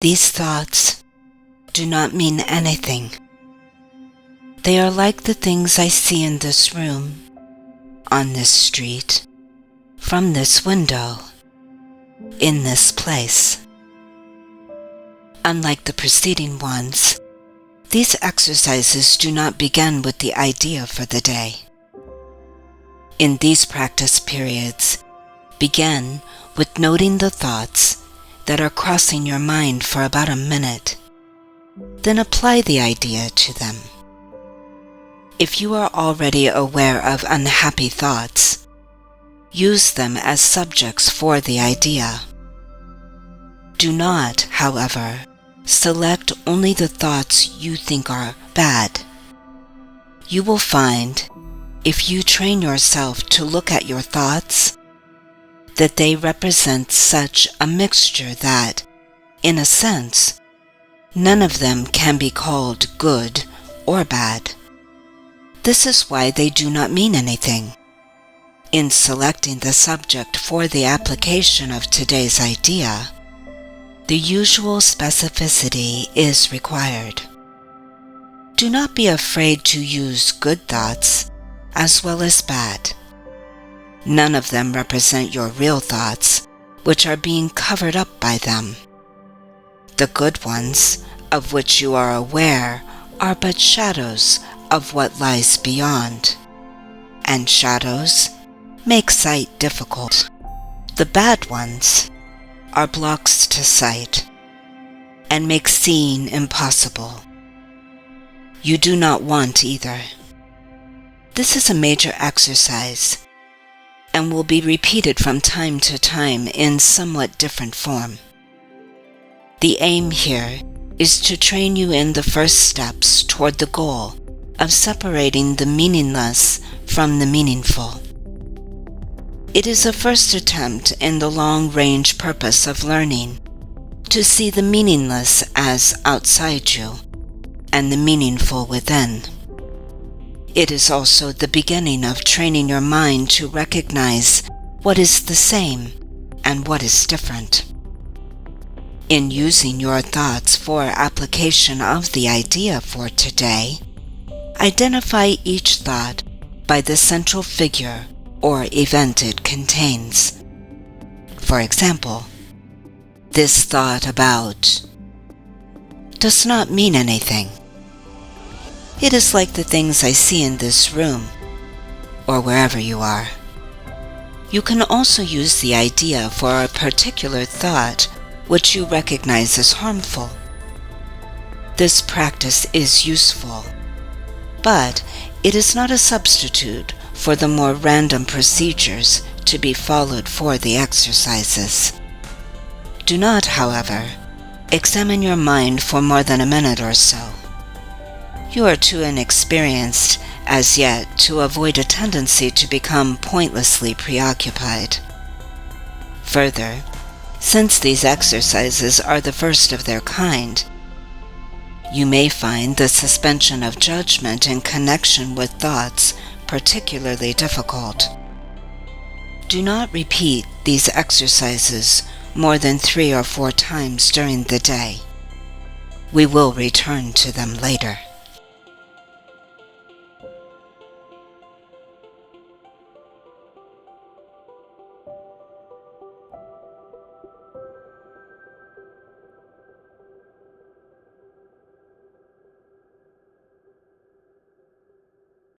These thoughts do not mean anything. They are like the things I see in this room, on this street, from this window, in this place. Unlike the preceding ones, these exercises do not begin with the idea for the day. In these practice periods, begin with noting the thoughts that are crossing your mind for about a minute. Then apply the idea to them. If you are already aware of unhappy thoughts, use them as subjects for the idea. Do not, however, select only the thoughts you think are bad. You will find, if you train yourself to look at your thoughts, that they represent such a mixture that, in a sense, none of them can be called good or bad. This is why they do not mean anything. In selecting the subject for the application of today's idea, the usual specificity is required. Do not be afraid to use good thoughts as well as bad. None of them represent your real thoughts, which are being covered up by them. The good ones, of which you are aware, are but shadows of what lies beyond, and shadows make sight difficult. The bad ones are blocks to sight, and make seeing impossible. You do not want either. This is a major exercise, and will be repeated from time to time in somewhat different form. The aim here is to train you in the first steps toward the goal of separating the meaningless from the meaningful. It is a first attempt in the long-range purpose of learning to see the meaningless as outside you and the meaningful within. It is also the beginning of training your mind to recognize what is the same and what is different. In using your thoughts for application of the idea for today, identify each thought by the central figure or event it contains. For example, this thought about does not mean anything. It is like the things I see in this room, or wherever you are. You can also use the idea for a particular thought which you recognize as harmful. This practice is useful, but it is not a substitute for the more random procedures to be followed for the exercises. Do not, however, examine your mind for more than a minute or so. You are too inexperienced as yet to avoid a tendency to become pointlessly preoccupied. Further, since these exercises are the first of their kind, you may find the suspension of judgment in connection with thoughts particularly difficult. Do not repeat these exercises more than 3 or 4 times during the day. We will return to them later.